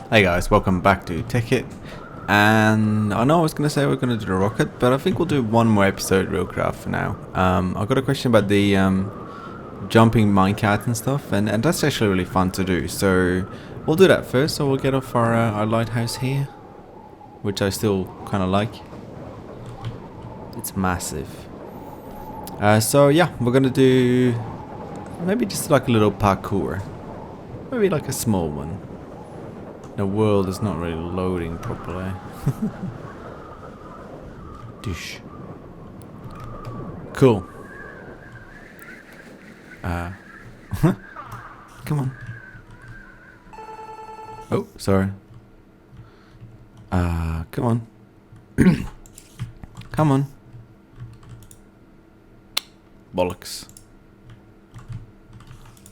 Hey guys, welcome back to Tekkit. And I know I was going to say we're going to do the rocket, but I think we'll do one more episode real craft for now. I've got a question about the jumping minecart and stuff, and that's actually really fun to do. So we'll do that first, so we'll get off our lighthouse here, which I still kind of like. It's massive. So yeah, we're going to do maybe just like a little parkour. Maybe like a small one. The world is not really loading properly. Dish. Cool. Come on. Oh, sorry. Come on. Come on. Bollocks.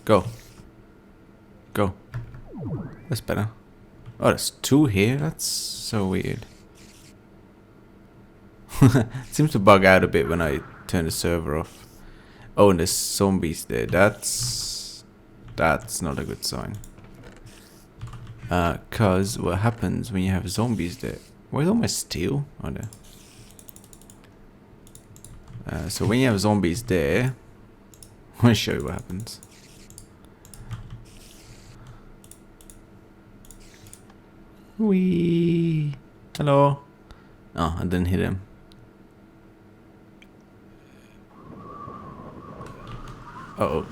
Go. Go. That's better. Oh, there's two here? That's so weird. It seems to bug out a bit when I turn the server off. Oh, and there's zombies there. That's not a good sign. Cause what happens when you have zombies there? Where's all my steel? Oh, there. So when you have zombies there, I want to show you what happens. Wee. Hello. Oh, I didn't hit him. Uh-oh.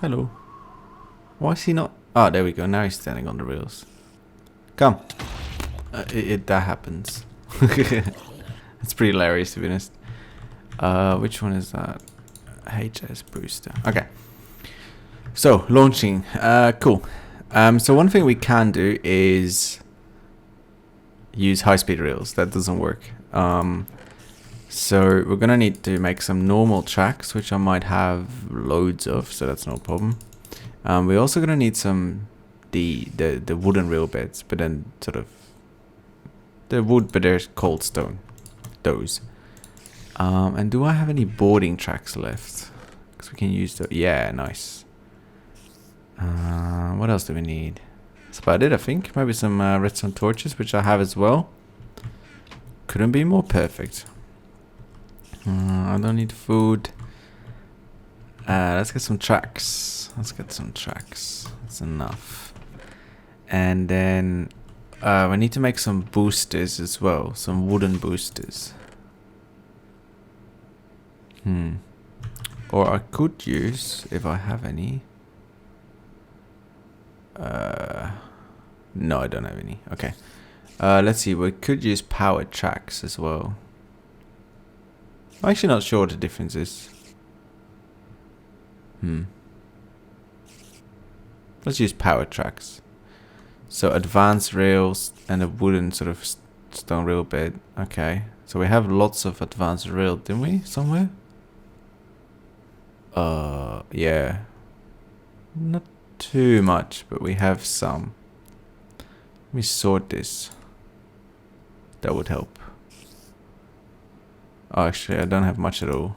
Hello. Why is he not? Oh, there we go. Now he's standing on the rails. Come. That happens. It's pretty hilarious, to be honest. Which one is that? HS booster. Okay. So, launching. Cool. So one thing we can do is use high-speed rails. That doesn't work. So we're gonna need to make some normal tracks, which I might have loads of, so that's no problem. We're also gonna need some the wooden rail beds, but then sort of the wood, but there's cold stone. Those. And do I have any boarding tracks left? Because we can use the nice. What else do we need? That's about it, I think. Maybe some redstone torches, which I have as well. Couldn't be more perfect. I don't need food. Let's get some tracks. That's enough. And then we need to make some boosters as well. Some wooden boosters. Or I could use, if I have any. No, I don't have any. Okay. Let's see. We could use power tracks as well. I'm actually not sure what the difference is. Let's use power tracks. So advanced rails and a wooden sort of stone rail bed. Okay. So we have lots of advanced rail, didn't we? Somewhere? Yeah. Not too much, but we have some. Let me sort this. That would help. Oh, actually, I don't have much at all.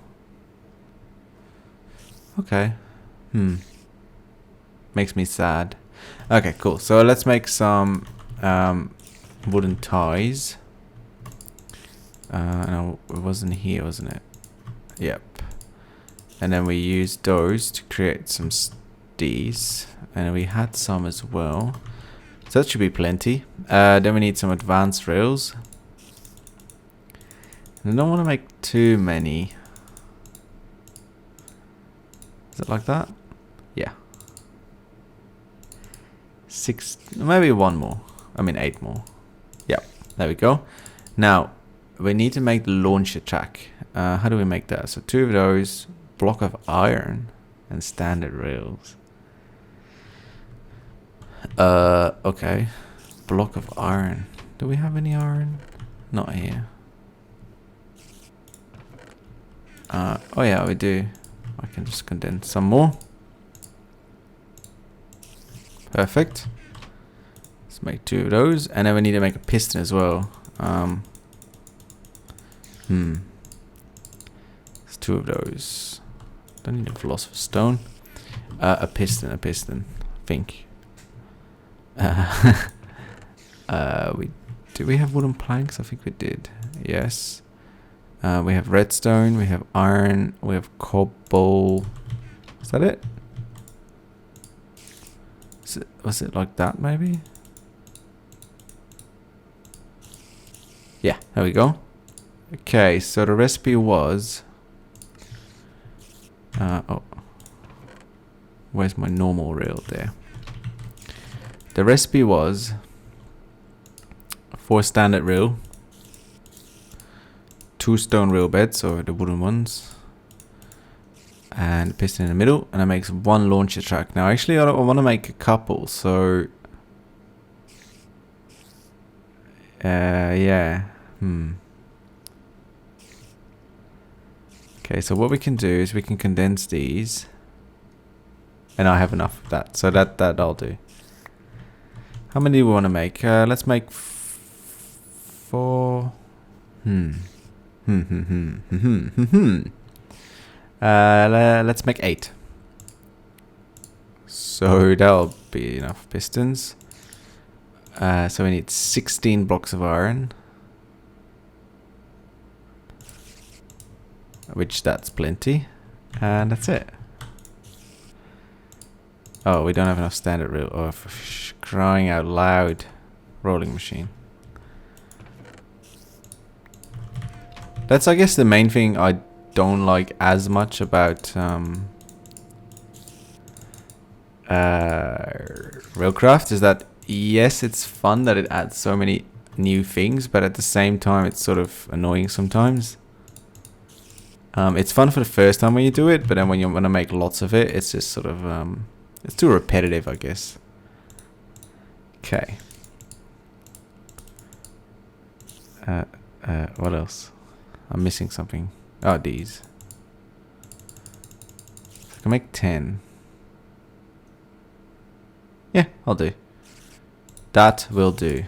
Okay. Makes me sad. Okay, cool. So let's make some wooden ties. No, it wasn't here, wasn't it? Yep. And then we use those to create some these, and we had some as well, so that should be plenty. Then we need some advanced rails. I don't want to make too many. Is it like that? Yeah. 6, maybe one more. I mean 8 more. Yep, there we go. Now we need to make the launcher track. How do we make that? So 2 of those, block of iron, and standard rails. Okay. Block of iron. Do we have any iron? Not here. Oh yeah, we do. I can just condense some more. Perfect. Let's make 2 of those. And then we need to make a piston as well. It's 2 of those. Don't need a philosopher's stone. A piston, I think. Do we have wooden planks? I think we did. Yes. We have redstone, we have iron, we have cobble. Is that it? Was it like that maybe? Yeah, there we go. Okay, so the recipe was... oh. Where's my normal rail there? The recipe was 4 standard rail, 2 stone rail beds, or the wooden ones, and a piston in the middle, and it makes 1 launcher track. Now actually I want to make a couple, so yeah. Okay, so what we can do is we can condense these, and I have enough of that, so that I'll do. How many do we want to make? Let's make 4. Let's make 8. So that'll be enough pistons. So we need 16 blocks of iron, which that's plenty, and that's it. Oh, we don't have enough standard rail. Oh, for crying out loud. Rolling machine. That's, I guess, the main thing I don't like as much about Railcraft is that, yes, it's fun that it adds so many new things, but at the same time it's sort of annoying sometimes. It's fun for the first time when you do it, but then when you want to make lots of it, it's just sort of it's too repetitive, I guess. Okay. What else? I'm missing something. Oh, these. I can make 10. Yeah, I'll do. That will do.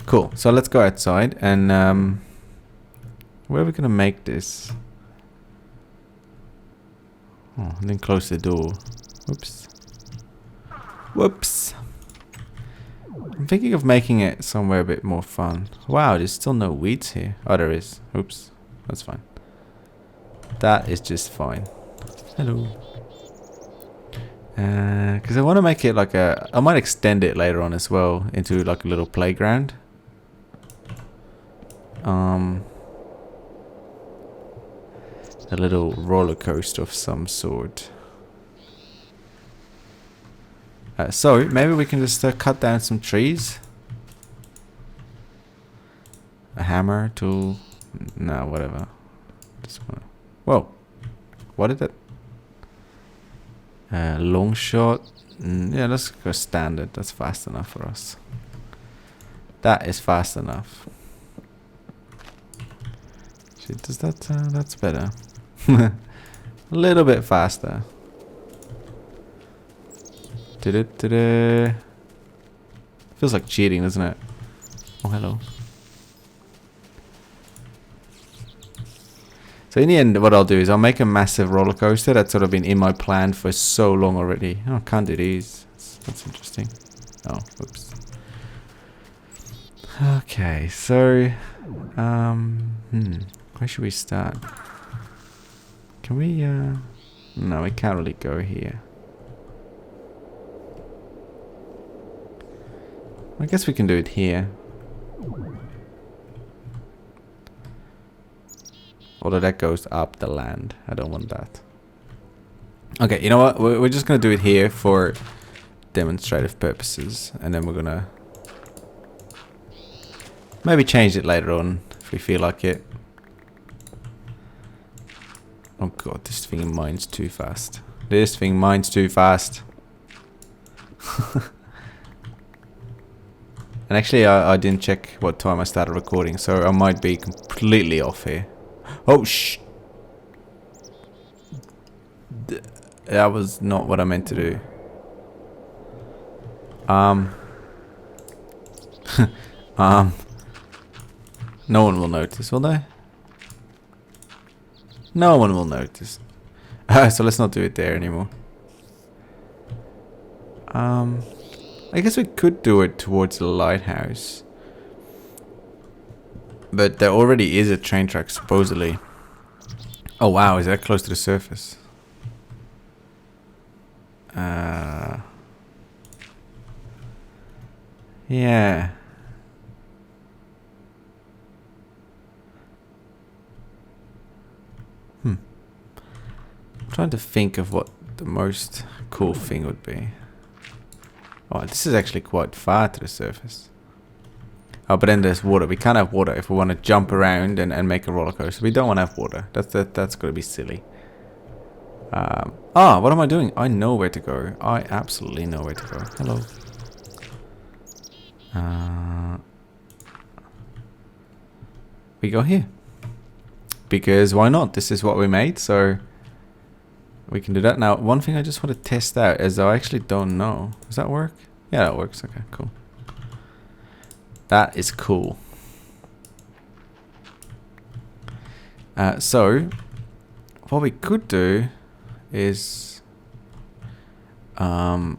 Cool. So let's go outside and where are we gonna make this? Oh, and then close the door. Whoops. Whoops. I'm thinking of making it somewhere a bit more fun. Wow, there's still no weeds here. Oh, there is. Oops. That's fine. That is just fine. Hello. Because I want to make it like a... I might extend it later on as well into like a little playground. A little roller coaster of some sort. So maybe we can just cut down some trees. A hammer, tool. No, whatever. Just wanna... Whoa. What is it? Long shot. Yeah, let's go standard. That's fast enough for us. That is fast enough. Shit, does that... that's better. A little bit faster. Feels like cheating, doesn't it? Oh, hello. So in the end, what I'll do is I'll make a massive roller coaster that's sort of been in my plan for so long already. Oh, I can't do these. That's interesting. Oh, oops. Okay, so where should we start? Can we no, we can't really go here. I guess we can do it here. Although that goes up the land. I don't want that. Okay, you know what? We're just going to do it here for demonstrative purposes. And then we're going to maybe change it later on if we feel like it. Oh god, this thing mines too fast. This thing mines too fast. And actually, I didn't check what time I started recording, so I might be completely off here. Oh, shh! That was not what I meant to do. No one will notice, will they? No one will notice. So let's not do it there anymore. I guess we could do it towards the lighthouse. But there already is a train track, supposedly. Oh wow, is that close to the surface? Yeah. I'm trying to think of what the most cool thing would be. Oh, this is actually quite far to the surface. Oh, but then there's water. We can't have water if we want to jump around and make a roller coaster. We don't want to have water. That's going to be silly. What am I doing? I know where to go. I absolutely know where to go. Hello. We go here. Because why not? This is what we made, so we can do that. Now, one thing I just want to test out is I actually don't know. Does that work? Yeah, that works. Okay, cool. That is cool. So, what we could do is... because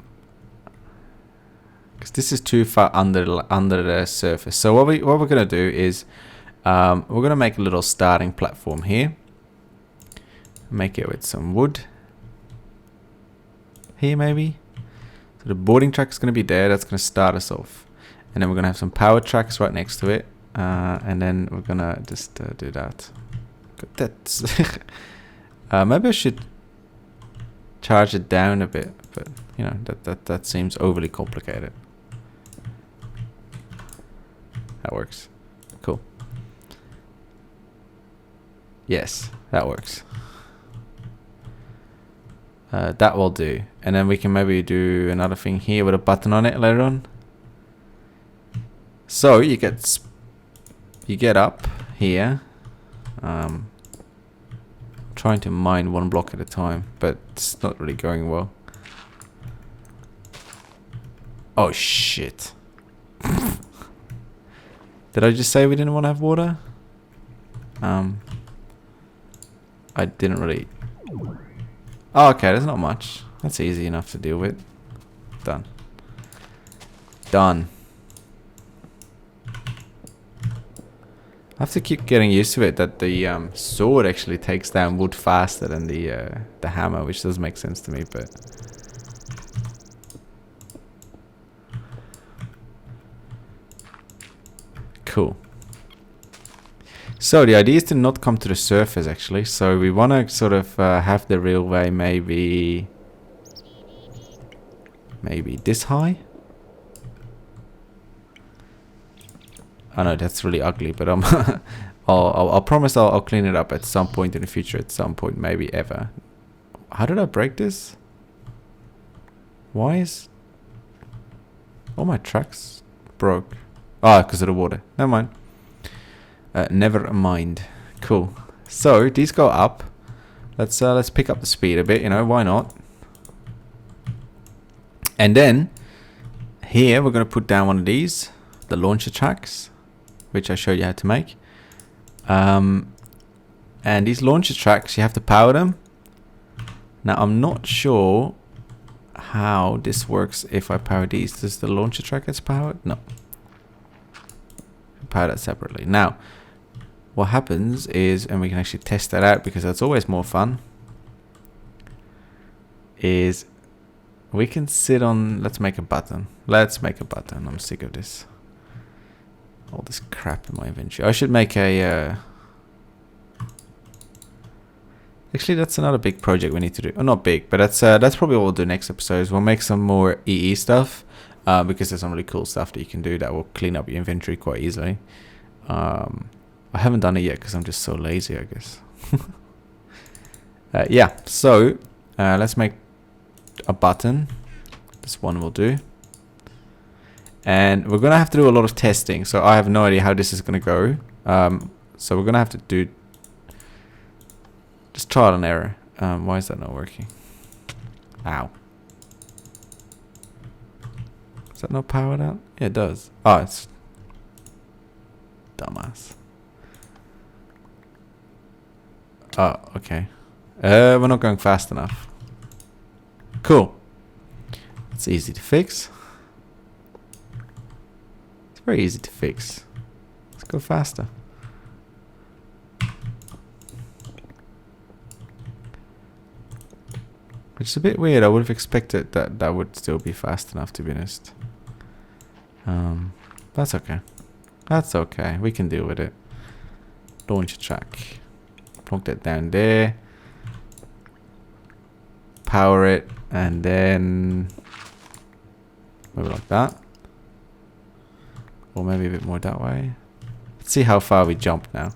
this is too far under the surface. So what we're going to do is... we're going to make a little starting platform here. Make it with some wood. Here maybe. So the boarding track is going to be there. That's going to start us off. And then we're going to have some power tracks right next to it. And then we're going to just do that. That's maybe I should charge it down a bit. But, you know, that seems overly complicated. That works. Cool. Yes, that works. That will do. And then we can maybe do another thing here with a button on it later on. So you get up here. Trying to mine one block at a time, but it's not really going well. Oh shit. Did I just say we didn't want to have water? I didn't really... Oh, okay, there's not much. That's easy enough to deal with. Done. Done. I have to keep getting used to it that the sword actually takes down wood faster than the hammer, which does make sense to me, but... Cool. So the idea is to not come to the surface actually. So we want to sort of have the railway maybe this high. I know that's really ugly, but I'll promise I'll clean it up at some point in the future. At some point, maybe ever. How did I break this? Why is all my tracks broke? Ah, because of the water. Never mind. Never mind. Cool. So these go up. Let's pick up the speed a bit. You know, why not? And then here we're gonna put down one of these, the launcher tracks, which I showed you how to make. And these launcher tracks, you have to power them. Now I'm not sure how this works if I power these. Does the launcher track get powered? No. Power that separately. Now what happens is, and we can actually test that out because that's always more fun, is we can sit on... Let's make a button. Let's make a button. I'm sick of this. All this crap in my inventory. I should make a... Actually, that's another big project we need to do. Oh, not big, but that's probably what we'll do next episode. We'll make some more EE stuff because there's some really cool stuff that you can do that will clean up your inventory quite easily. I haven't done it yet because I'm just so lazy, I guess. Yeah, so let's make a button. This one will do. And we're going to have to do a lot of testing. So I have no idea how this is going to go. So we're going to have to do just trial and error. Why is that not working? Ow. Is that not powered out? Yeah, it does. Oh, it's... Dumbass. Oh, okay. We're not going fast enough. Cool. It's easy to fix. It's very easy to fix. Let's go faster. Which is a bit weird. I would have expected that that would still be fast enough, to be honest. That's okay. That's okay. We can deal with it. Launch a track. Plonk that down there. Power it. And then maybe like that. Or maybe a bit more that way. Let's see how far we jump now.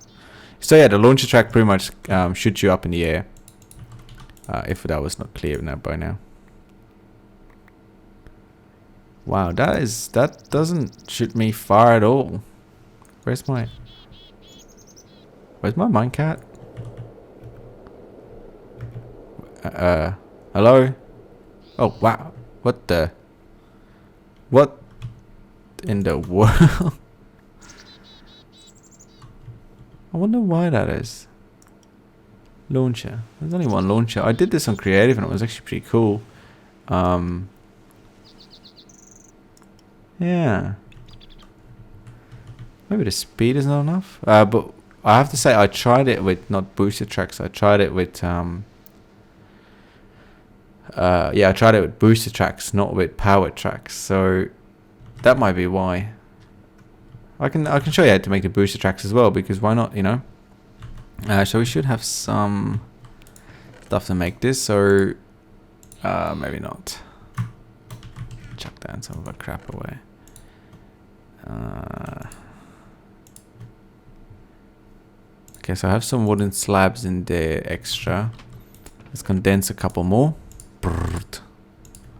So yeah, the launcher track pretty much shoots you up in the air. If that was not clear now by now. Wow, that doesn't shoot me far at all. Where's my minecart? Hello? Oh wow. What in the world? I wonder why that is. Launcher. There's only one launcher. I did this on creative and it was actually pretty cool. Yeah. Maybe the speed is not enough. But I have to say I tried it with not boosted tracks. I tried it with yeah, I tried it with boosted tracks, not with powered tracks. So that might be why. I can show you how to make the booster tracks as well, because why not, you know? So we should have some stuff to make this, so maybe not. Chuck down some of our crap away. Okay, so I have some wooden slabs in there extra. Let's condense a couple more.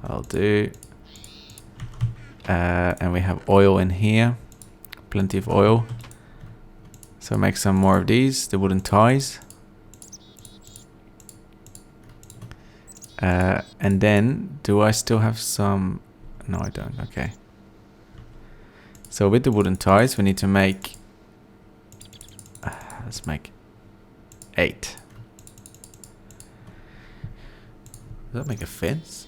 I'll do. And we have oil in here. Plenty of oil. So make some more of these, the wooden ties. And then, do I still have some? No, I don't. Okay. So with the wooden ties, we need to make... let's make 8. Does that make a fence?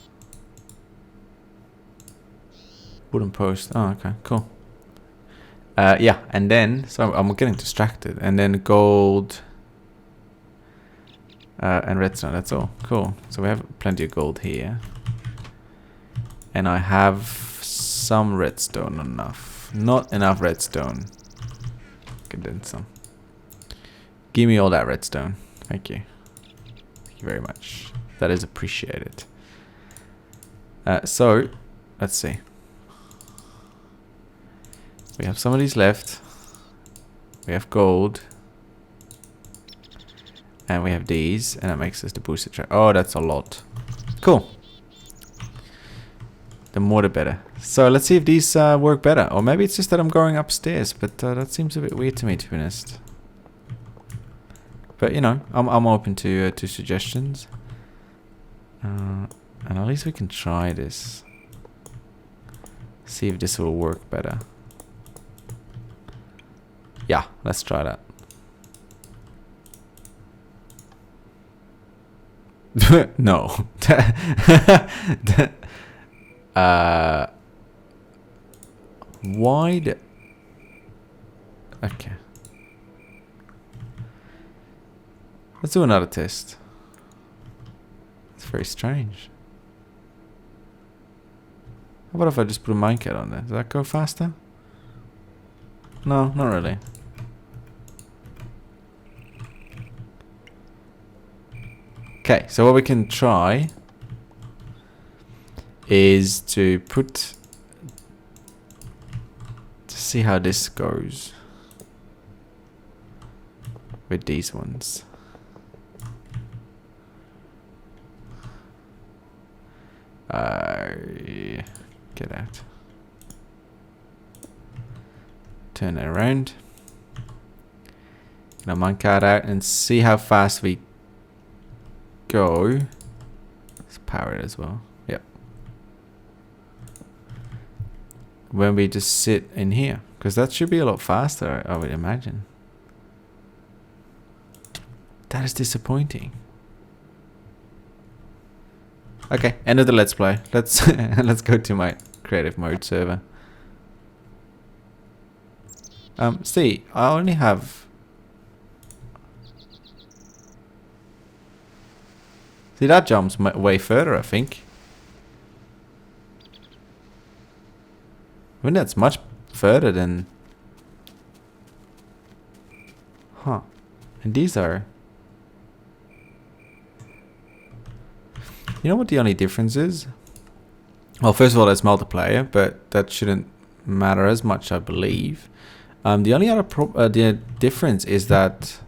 Wooden post. Oh, okay, cool. Yeah, and then, so I'm getting distracted. And then gold and redstone, that's all. Cool. So we have plenty of gold here. And I have some redstone enough. Not enough redstone. Condense some. Give me all that redstone. Thank you. Thank you very much. That is appreciated. So, let's see. We have some of these left. We have gold. And we have these. And that makes us the boosted track. Oh, that's a lot. Cool. The more the better. So let's see if these work better. Or maybe it's just that I'm going upstairs. But that seems a bit weird to me, to be honest. But, you know, I'm open to suggestions. And at least we can try this. See if this will work better. Yeah, let's try that. No. Why the... Okay. Let's do another test. It's very strange. How about if I just put a minecart on there? Does that go faster? No, not really. Okay, so what we can try is to put... to see how this goes with these ones. Get out. Turn it around. Get our minecart out and see how fast we go. Let's power it as well. Yep. When we just sit in here, because that should be a lot faster, I would imagine. That is disappointing. Okay, end of the let's play. Let's let's go to my creative mode server. See, I only have. See, that jumps way further, I think. I mean, that's much further than. Huh. And these are. You know what the only difference is? Well, first of all, it's multiplayer, but that shouldn't matter as much, I believe. The only other the difference is that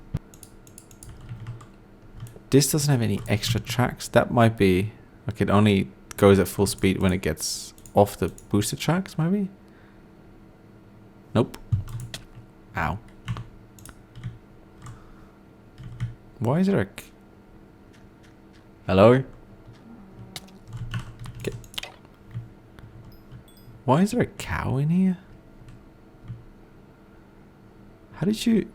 this doesn't have any extra tracks. That might be like it only goes at full speed when it gets off the booster tracks, maybe? Nope. Ow. Why is there a... Hello? Okay. Why is there a cow in here? How did you...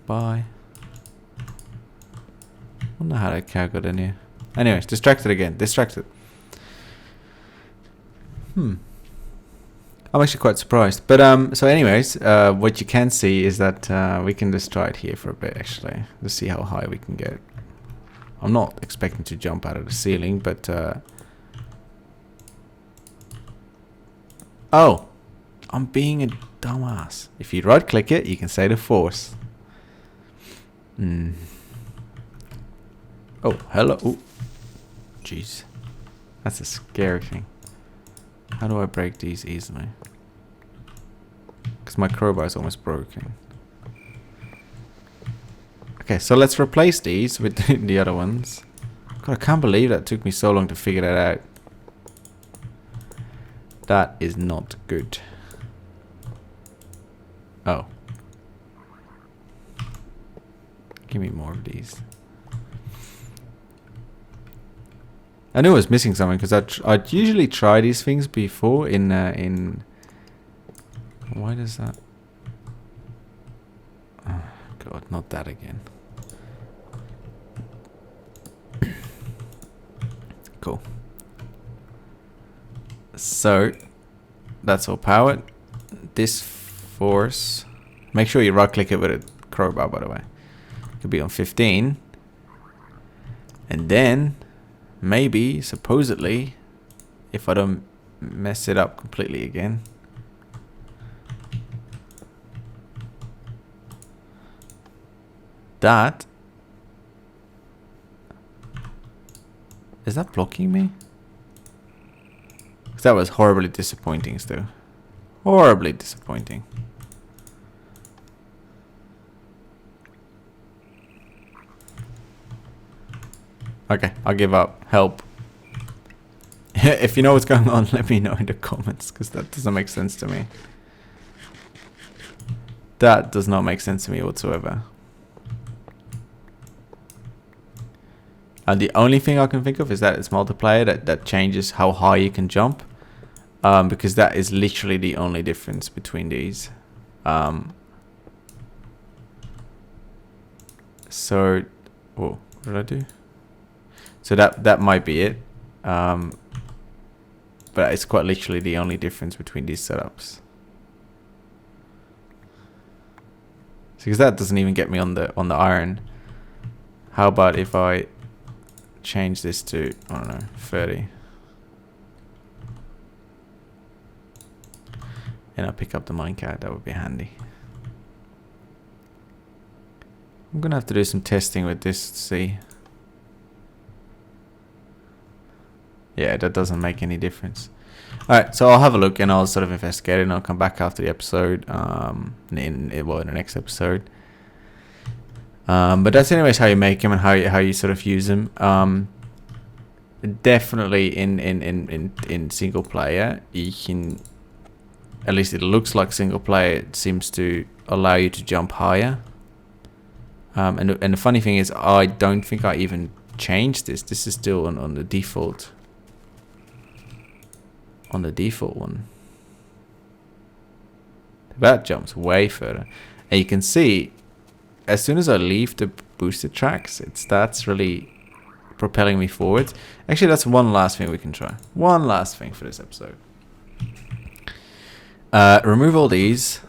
Bye. I wonder how that cow got in here. Anyways, distracted again. Distracted. I'm actually quite surprised. But so anyways, what you can see is that we can just try it here for a bit actually. Let's see how high we can get. I'm not expecting to jump out of the ceiling, but oh, I'm being a dumbass. If you right click it, you can say the force. Oh, hello. Oh, jeez. That's a scary thing. How do I break these easily? Because my crowbar is almost broken. Okay, so let's replace these with the other ones. God, I can't believe that took me so long to figure that out. That is not good. Oh. Give me more of these. I knew I was missing something because I'd usually try these things before in. Why does that? Oh, God, not that again. Cool. So that's all powered. This force. Make sure you right click it with a crowbar, by the way. Could be on 15. And then maybe, supposedly, if I don't mess it up completely again. That. Is that blocking me? 'Cause that was horribly disappointing still. Horribly disappointing. Okay, I'll give up. Help. If you know what's going on, let me know in the comments, because that doesn't make sense to me. That does not make sense to me whatsoever. And the only thing I can think of is that it's multiplayer that changes how high you can jump. Because that is literally the only difference between these. So, whoa, what did I do? So that might be it. But it's quite literally the only difference between these setups. Because that doesn't even get me on the iron. How about if I change this to, I don't know, 30. And I'll pick up the minecart, that would be handy. I'm gonna have to do some testing with this to see. Yeah, that doesn't make any difference. Alright, so I'll have a look and I'll sort of investigate it and I'll come back after the episode, in the next episode. But that's anyways how you make them and how you sort of use them. Definitely in single player, you can, at least it looks like single player, it seems to allow you to jump higher. And the funny thing is, I don't think I even changed this. This is still on the default. On the default one. That jumps way further. And you can see, as soon as I leave the boosted tracks. That's really propelling me forward. Actually, that's one last thing we can try. One last thing for this episode. Remove all these.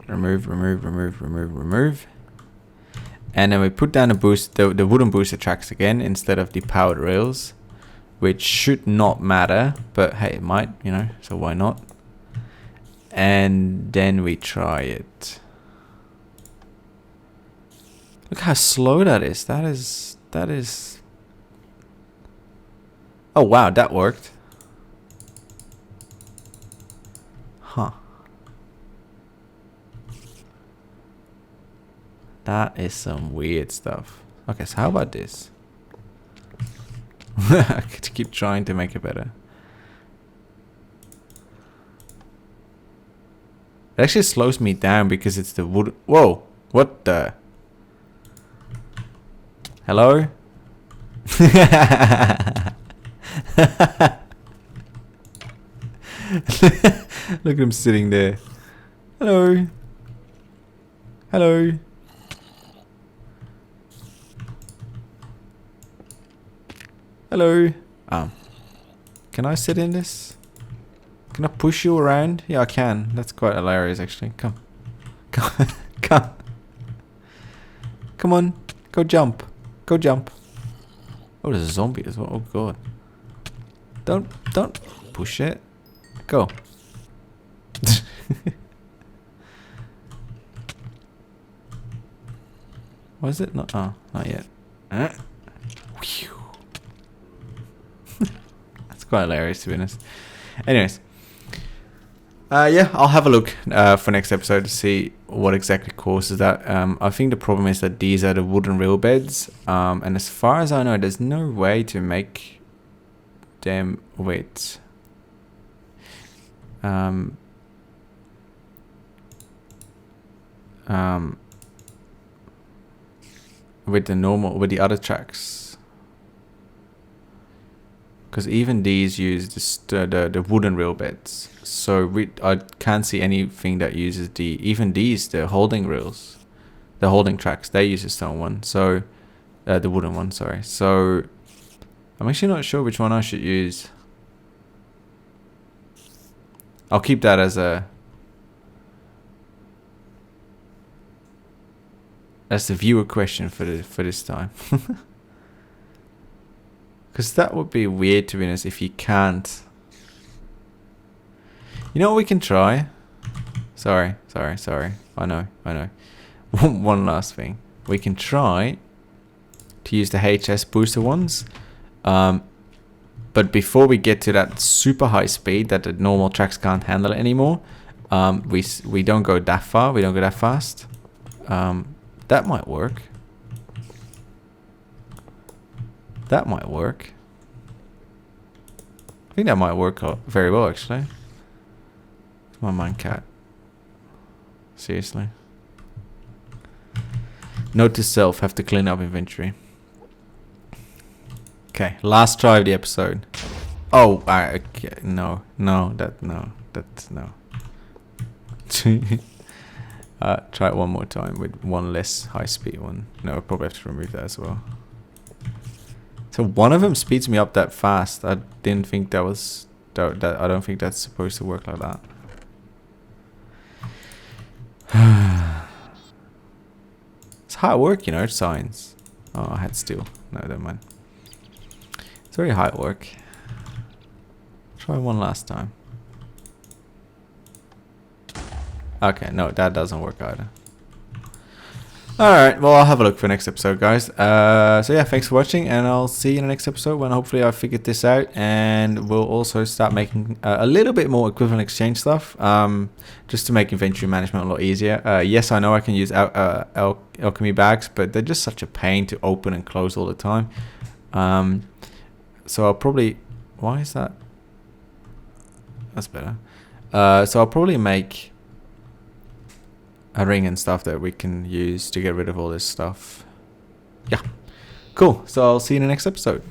Remove. And then we put down the wooden booster tracks again instead of the powered rails, which should not matter, but hey, it might, you know, so why not? And then we try it. Look how slow that is. That is. Oh wow, that worked. Huh. That is some weird stuff. Okay, so how about this? I could keep trying to make it better. It actually slows me down because it's the wood. Whoa! What the? Hello? Look at him sitting there. Hello? Hello? Hello? Can I sit in this? Can I push you around? Yeah, I can. That's quite hilarious, actually. Come. Come. Come. Come on. Go jump. Go jump. Oh, there's a zombie as well. Oh, God. Don't push it. Go. Why is it not? Oh, not yet. That's quite hilarious, to be honest. Anyways. Yeah, I'll have a look for next episode to see what exactly causes that. I think the problem is that these are the wooden rail beds. And as far as I know, there's no way to make them with... with the other tracks, because even these use the wooden rail beds, so I can't see anything that uses the holding rails, the holding tracks. They use the stone one, so the wooden one, sorry. So I'm actually not sure which one I should use. I'll keep that as the viewer question for this time. Because that would be weird, to be honest, if you can't. You know what we can try? Sorry. I know. One last thing. We can try to use the HS booster ones. But before we get to that super high speed that the normal tracks can't handle anymore, we don't go that far. We don't go that fast. That might work. That might work. I think that might work very well, actually. My minecat. Seriously. Note to self: have to clean up inventory. Okay, last try of the episode. Oh, okay, no. Try it one more time with one less high speed one. No, I'll probably have to remove that as well. So one of them speeds me up that fast. I didn't think that was I don't think that's supposed to work like that. It's hard work, you know. It's science. Oh, I had steel. No, never mind. It's very hard work. Try one last time. Okay, no, that doesn't work either. Alright, well, I'll have a look for next episode, guys. So yeah, thanks for watching, and I'll see you in the next episode when hopefully I've figured this out, and we'll also start making a little bit more equivalent exchange stuff, just to make inventory management a lot easier. Yes, I know I can use alchemy bags, but they're just such a pain to open and close all the time. So I'll probably... Why is that? That's better. So I'll probably make a ring and stuff that we can use to get rid of all this stuff. Yeah. Cool. So I'll see you in the next episode.